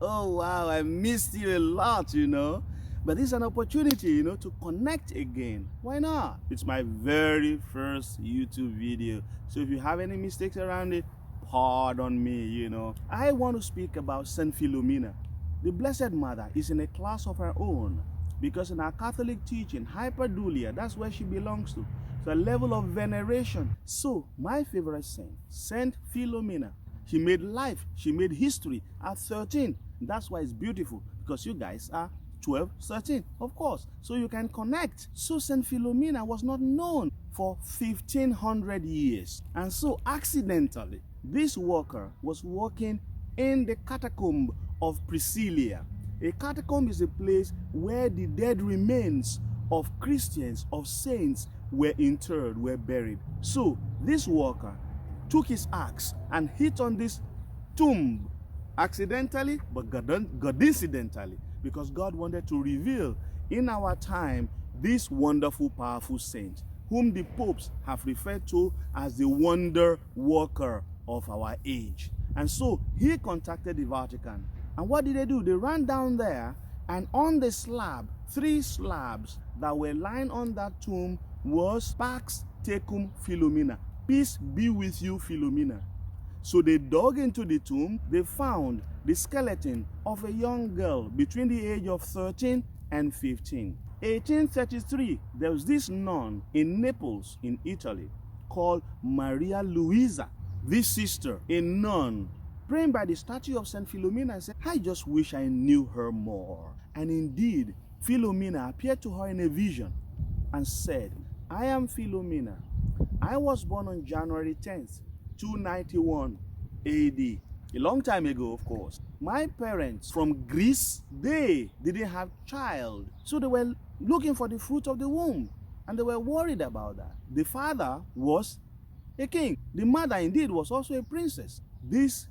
Oh, wow, I missed you a lot, But this is an opportunity, to connect again. Why not? It's my very first YouTube video. So if you have any mistakes around it, pardon me, I want to speak about Saint Philomena. The Blessed Mother is in a class of her own because in our Catholic teaching, hyperdulia, that's where she belongs to. So a level of veneration. So my favorite saint, Saint Philomena, she made life, she made history at 13. That's why it's beautiful, because you guys are 12, 13, of course. So you can connect. So Saint Philomena was not known for 1500 years. And so accidentally, this worker was walking in the catacomb of Priscilla. A catacomb is a place where the dead remains of Christians, of saints, were interred, were buried. So this worker took his axe and hit on this tomb accidentally, but God incidentally, because God wanted to reveal in our time this wonderful, powerful saint, whom the popes have referred to as the wonder worker of our age. And so he contacted the Vatican. And what did they do? They ran down there, and on the slab, 3 slabs that were lying on that tomb was Pax Tecum Philomena. Peace be with you, Philomena. So they dug into the tomb. They found the skeleton of a young girl between the age of 13 and 15. 1833, there was this nun in Naples, in Italy, called Maria Luisa. This sister, a nun, praying by the statue of Saint Philomena, and said, I just wish I knew her more. And indeed, Philomena appeared to her in a vision and said, I am Philomena. I was born on January 10th, 291 AD. A long time ago, of course. My parents from Greece, they didn't have child. So they were looking for the fruit of the womb. And they were worried about that. The father was a king. The mother indeed was also a princess. This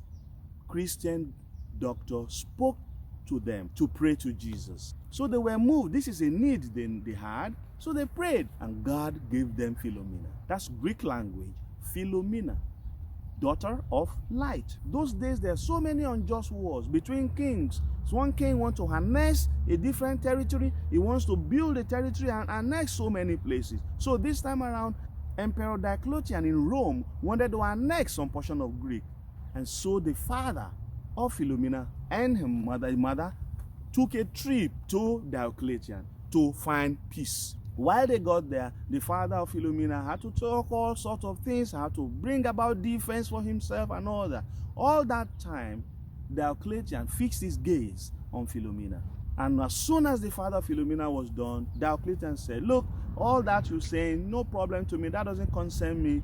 Christian doctor spoke to them to pray to Jesus. So they were moved. This is a need they had. So they prayed, and God gave them Philomena. That's Greek language. Philomena, daughter of light. Those days there are so many unjust wars between kings. So one king wants to annex a different territory. He wants to build a territory and annex so many places. So this time around, Emperor Diocletian in Rome wanted to annex some portion of Greek. And so the father of Philomena and her mother took a trip to Diocletian to find peace. While they got there, the father of Philomena had to talk all sorts of things, had to bring about defense for himself and all that. All that time, Diocletian fixed his gaze on Philomena. And as soon as the father of Philomena was done, Diocletian said, look, all that you're saying, no problem to me, that doesn't concern me.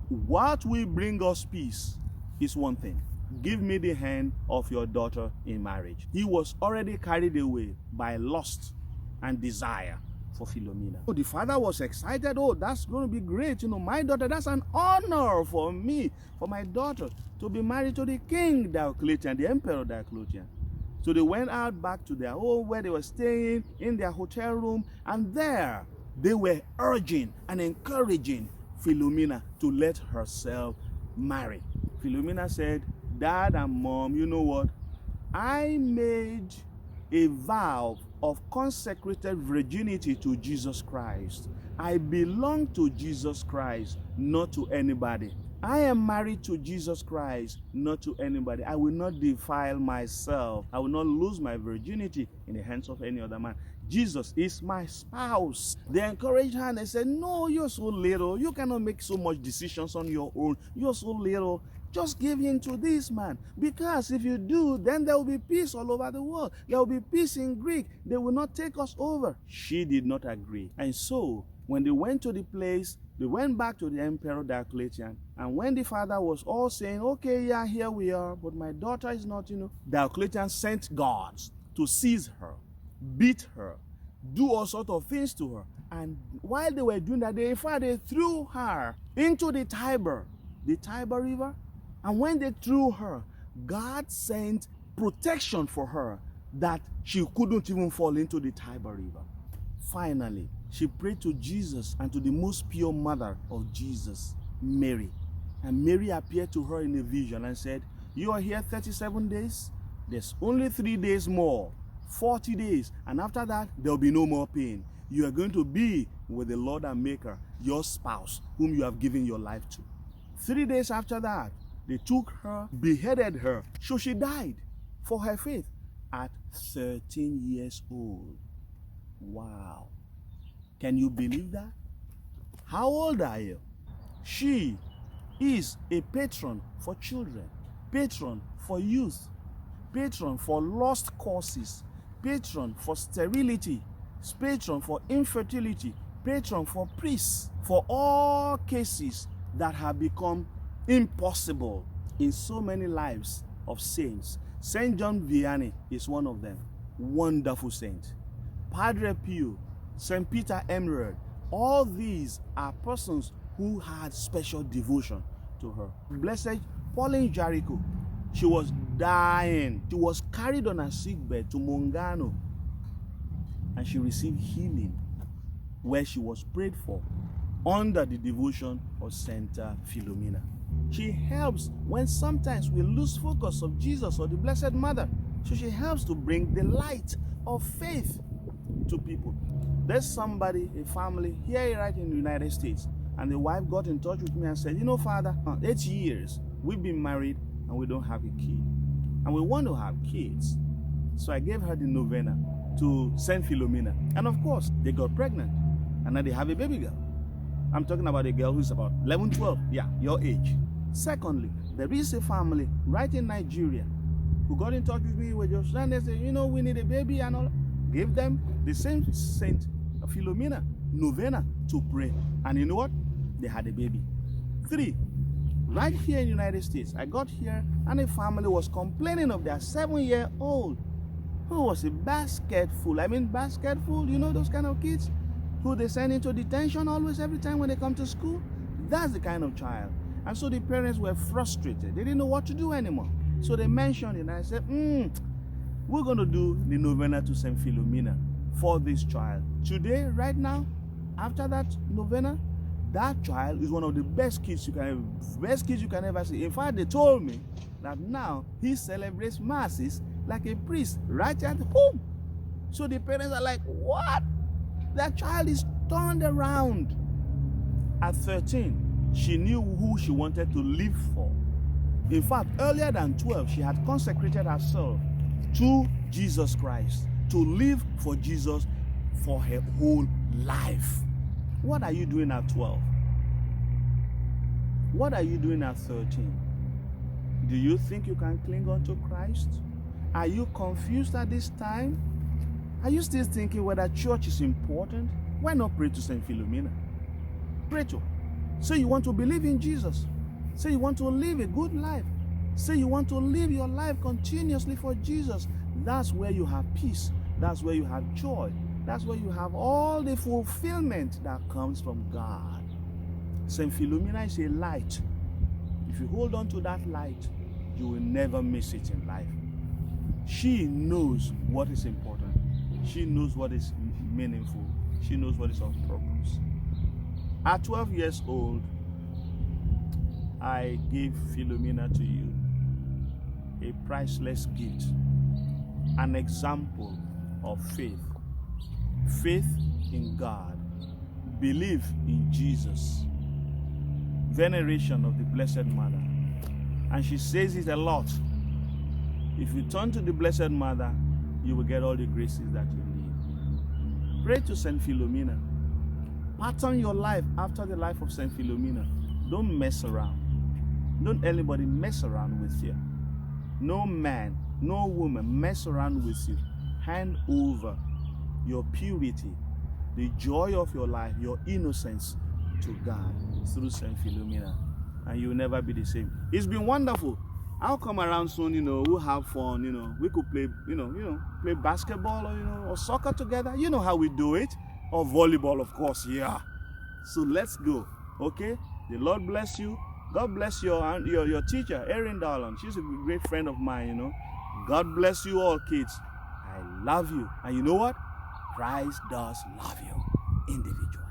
What will bring us peace is one thing. Give me the hand of your daughter in marriage. He was already carried away by lust and desire for Philomena. So the father was excited. Oh, that's going to be great. My daughter, that's an honor for me, for my daughter to be married to the king Diocletian, the emperor Diocletian. So they went out back to their home where they were staying in their hotel room, and there they were urging and encouraging Philomena to let herself marry. Philomena said, Dad and Mom, you know what? I made a vow of consecrated virginity to Jesus Christ. I belong to Jesus Christ, not to anybody. I am married to Jesus Christ, not to anybody. I will not defile myself. I will not lose my virginity in the hands of any other man. Jesus is my spouse. They encouraged her and they said, no, you're so little. You cannot make so much decisions on your own. You're so little. Just give in to this man. Because if you do, then there will be peace all over the world. There will be peace in Greek. They will not take us over. She did not agree. And so, when they went to the place, they went back to the Emperor Diocletian. And when the father was all saying, okay, yeah, here we are, but my daughter is not, Diocletian sent guards to seize her, beat her, do all sorts of things to her. And while they were doing that, they threw her into the Tiber River. And when they threw her, God sent protection for her that she couldn't even fall into the Tiber River. Finally, she prayed to Jesus and to the most pure mother of Jesus, Mary. And Mary appeared to her in a vision and said, you are here 37 days. There's only 3 days more, 40 days, and after that, there'll be no more pain. You are going to be with the Lord and Maker, your spouse, whom you have given your life to. 3 days after that, they took her, beheaded her, so she died for her faith at 13 years old. Wow. Can you believe that? How old are you? She is a patron for children, patron for youth, patron for lost causes, patron for sterility, patron for infertility, patron for priests, for all cases that have become impossible in so many lives of saints. Saint John Vianney is one of them. Wonderful saint. Padre Pio, Saint Peter Emerald, all these are persons who had special devotion to her. Blessed Pauline Jericho, she was dying. She was carried on a sickbed to Mongano, and she received healing where she was prayed for under the devotion of Saint Philomena. She helps when sometimes we lose focus of Jesus or the Blessed Mother. So she helps to bring the light of faith to people. There's somebody, a family here right in the United States, and the wife got in touch with me and said, you know, Father, 8 years we've been married and we don't have a kid, and we want to have kids. So I gave her the novena to Saint Philomena, and of course they got pregnant, and now they have a baby girl. I'm talking about a girl who's about 11, 12, yeah, your age. Secondly, there is a family right in Nigeria who got in touch with me with your son. They said, you know, we need a baby and all. Gave them the same Saint Philomena novena to pray, and you know what? They had a baby. 3, right here in the United States, I got here and a family was complaining of their 7-year-old who was a basketful. Basketful, you know those kind of kids who they send into detention always every time when they come to school? That's the kind of child. And so the parents were frustrated. They didn't know what to do anymore. So they mentioned it, and I said, we're going to do the novena to Saint Philomena for this child. Today, right now, after that novena, that child is one of the best kids you can ever see. In fact, they told me that now he celebrates masses like a priest right at home. So the parents are like, what? That child is turned around. At 13, she knew who she wanted to live for. In fact, earlier than 12, she had consecrated herself to Jesus Christ, to live for Jesus for her whole life. What are you doing at 12? What are you doing at 13? Do you think you can cling on to Christ? Are you confused at this time? Are you still thinking whether church is important? Why not pray to Saint Philomena? Pray to her. Say you want to believe in Jesus. Say you want to live a good life. Say you want to live your life continuously for Jesus. That's where you have peace. That's where you have joy. That's where you have all the fulfillment that comes from God. Saint Philomena is a light. If you hold on to that light, you will never miss it in life. She knows what is important. She knows what is meaningful. She knows what is of purpose. At 12 years old, I gave Philomena to you, a priceless gift, an example of faith. Faith in God, belief in Jesus, veneration of the Blessed Mother. And she says it a lot. If you turn to the Blessed Mother, you will get all the graces that you need. Pray to Saint Philomena. Pattern your life after the life of Saint Philomena. Don't mess around. Don't anybody mess around with you. No man, no woman mess around with you. Hand over your purity, the joy of your life, your innocence to God through Saint Philomena, and you'll never be the same. It's been wonderful. I'll come around soon, we'll have fun, we could play, play basketball or soccer together. You know how we do it. Or volleyball, of course, yeah. So let's go, okay? The Lord bless you. God bless your teacher, Erin Darlon. She's a great friend of mine, God bless you all, kids. I love you. And you know what? Christ does love you individually.